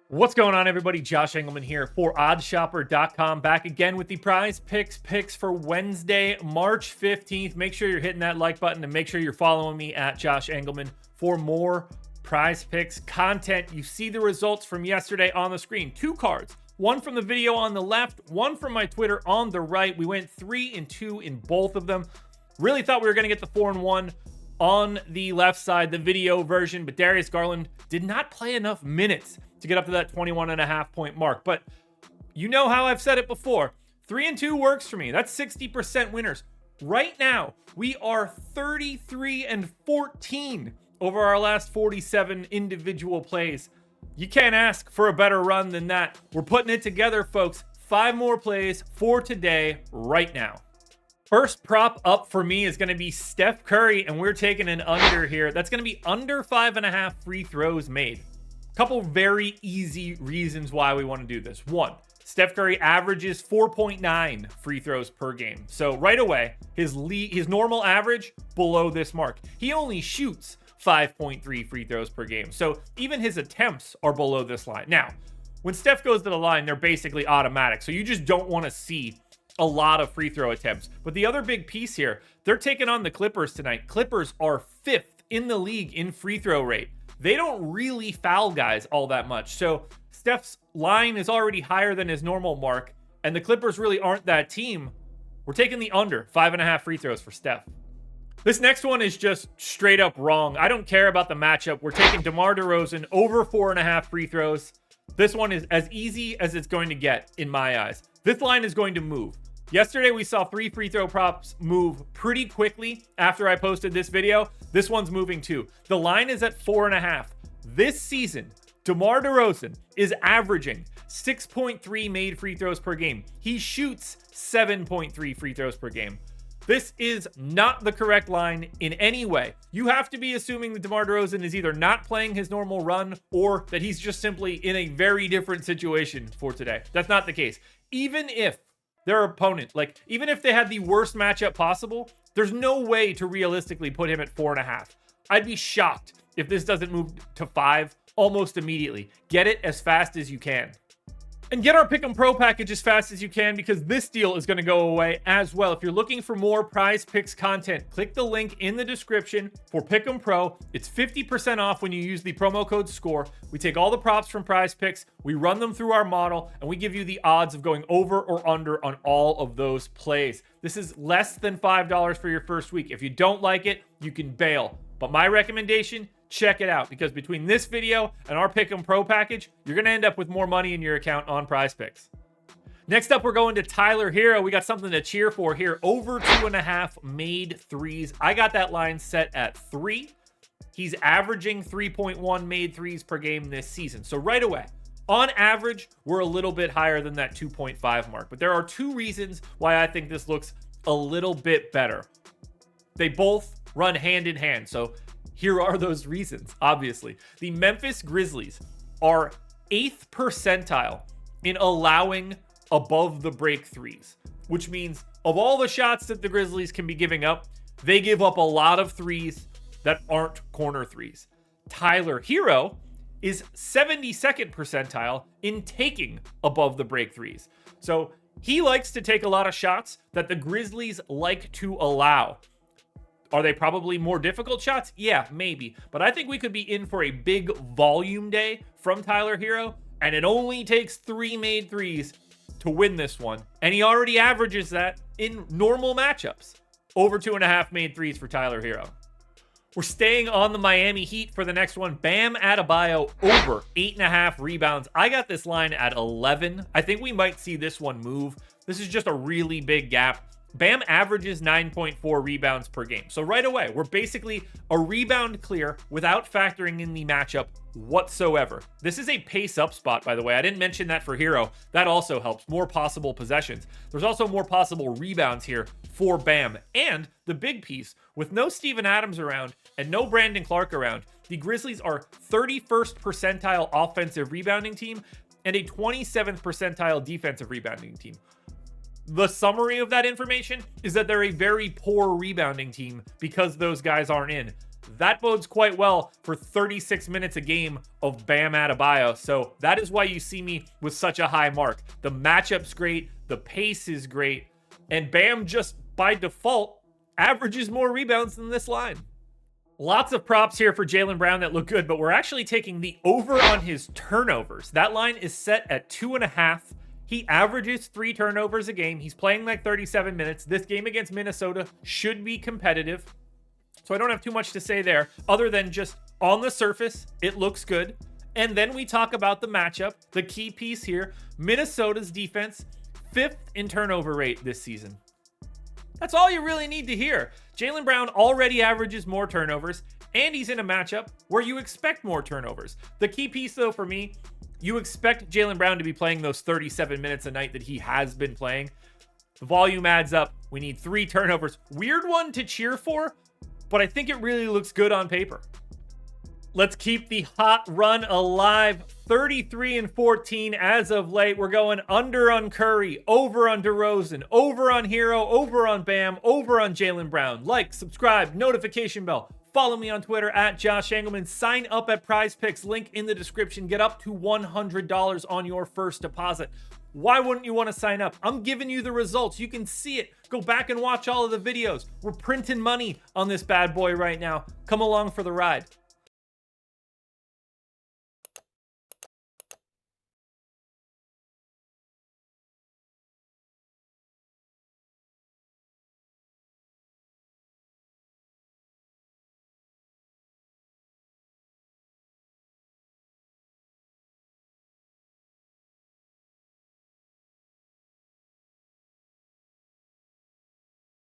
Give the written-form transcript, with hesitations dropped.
What's going on, everybody? Josh Engelman here for OddsShopper.com, back again with the prize picks for Wednesday, March 15th. Make sure you're hitting that like button and make sure you're following me at Josh Engelman for more prize picks content. You see the results from yesterday on the screen. Two cards, one from the video on the left, one from my Twitter on the right. We went 3-2 in both of them. Really thought we were going to get the 4-1 on the left side, the video version, but Darius Garland did not play enough minutes to get up to that 21.5 point mark. But you know how I've said it before, 3-2 works for me. That's 60% winners. Right now, we are 33-14 over our last 47 individual plays. You can't ask for a better run than that. We're putting it together, folks. 5 more plays for today, right now. First prop up for me is going to be Steph Curry, and we're taking an under here. That's going to be under 5.5 free throws made. Couple very easy reasons why we want to do this. One, Steph Curry averages 4.9 free throws per game. So right away, his normal average below this mark. He only shoots 5.3 free throws per game. So even his attempts are below this line. Now, when Steph goes to the line, they're basically automatic. So you just don't want to see a lot of free throw attempts. But the other big piece here, they're taking on the Clippers tonight. Clippers are 5th in the league in free throw rate. They don't really foul guys all that much. So Steph's line is already higher than his normal mark, and the Clippers really aren't that team. We're taking the under 5.5 free throws for Steph. This next one is just straight up wrong. I don't care about the matchup. We're taking DEMAR DEROZAN over 4.5 free throws. This one is as easy as it's going to get in my eyes. This line is going to move. Yesterday, we saw 3 free throw props move pretty quickly after I posted this video. This one's moving too. The line is at 4.5. This season, DEMAR DEROZAN is averaging 6.3 made free throws per game. He shoots 7.3 free throws per game. This is not the correct line in any way. You have to be assuming that DEMAR DEROZAN is either not playing his normal run or that he's just simply in a very different situation for today. That's not the case. Even if their opponent, even if they had the worst matchup possible, there's no way to realistically put him at 4.5. I'd be shocked if this doesn't move to 5 almost immediately. Get it as fast as you can. And get our Pick'em Pro package as fast as you can, because this deal is going to go away as well. If you're looking for more Prize Picks content, click the link in the description for Pick'em Pro. It's 50% off when you use the promo code SCORE. We take all the props from Prize Picks, we run them through our model, and we give you the odds of going over or under on all of those plays. This is less than $5 for your first week. If you don't like it, you can bail. But my recommendation, check it out, because between this video and our Pick'em Pro package, you're going to end up with more money in your account on PrizePicks. Next up, we're going to Tyler HERRO. We got something to cheer for here. Over 2.5 made threes. I got that line set at 3. He's averaging 3.1 made threes per game this season. So right away, on average, we're a little bit higher than that 2.5 mark. But there are 2 reasons why I think this looks a little bit better. They both run hand in hand. So here are those reasons, obviously. The Memphis Grizzlies are 8th percentile in allowing above the break threes, which means of all the shots that the Grizzlies can be giving up, they give up a lot of threes that aren't corner threes. Tyler HERRO is 72nd percentile in taking above the break threes. So he likes to take a lot of shots that the Grizzlies like to allow. Are they probably more difficult shots? Yeah, maybe. But I think we could be in for a big volume day from Tyler HERRO, and it only takes 3 made threes to win this one. And he already averages that in normal matchups. Over 2.5 made threes for Tyler HERRO. We're staying on the Miami Heat for the next one. Bam ADEBAYO over 8.5 rebounds. I got this line at 11. I think we might see this one move. This is just a really big gap. Bam averages 9.4 rebounds per game. So right away, we're basically a rebound clear without factoring in the matchup whatsoever. This is a pace up spot, by the way. I didn't mention that for HERRO. That also helps. More possible possessions. There's also more possible rebounds here for Bam. And the big piece, with no Steven Adams around and no Brandon Clark around, the Grizzlies are 31st percentile offensive rebounding team and a 27th percentile defensive rebounding team. The summary of that information is that they're a very poor rebounding team because those guys aren't in. That bodes quite well for 36 minutes a game of Bam Adebayo. So that is why you see me with such a high mark. The matchup's great, the pace is great, and Bam just by default averages more rebounds than this line. Lots of props here for Jaylen Brown that look good, but we're actually taking the over on his turnovers. That line is set at 2.5. He averages 3 turnovers a game. He's playing like 37 minutes. This game against Minnesota should be competitive. So I don't have too much to say there other than just on the surface, it looks good. And then we talk about the matchup, the key piece here. Minnesota's defense, 5th in turnover rate this season. That's all you really need to hear. Jaylen Brown already averages more turnovers, and he's in a matchup where you expect more turnovers. The key piece, though, for me, you expect Jaylen Brown to be playing those 37 minutes a night that he has been playing. The volume adds up. We need 3 turnovers. Weird one to cheer for, but I think it really looks good on paper. Let's keep the hot run alive. 33-14 as of late. We're going under on Curry, over on DeRozan, over on HERRO, over on Bam, over on Jaylen Brown. Like, subscribe, notification bell. Follow me on Twitter at Josh Engelman. Sign up at PrizePicks. Link in the description. Get up to $100 on your first deposit. Why wouldn't you want to sign up? I'm giving you the results. You can see it. Go back and watch all of the videos. We're printing money on this bad boy right now. Come along for the ride.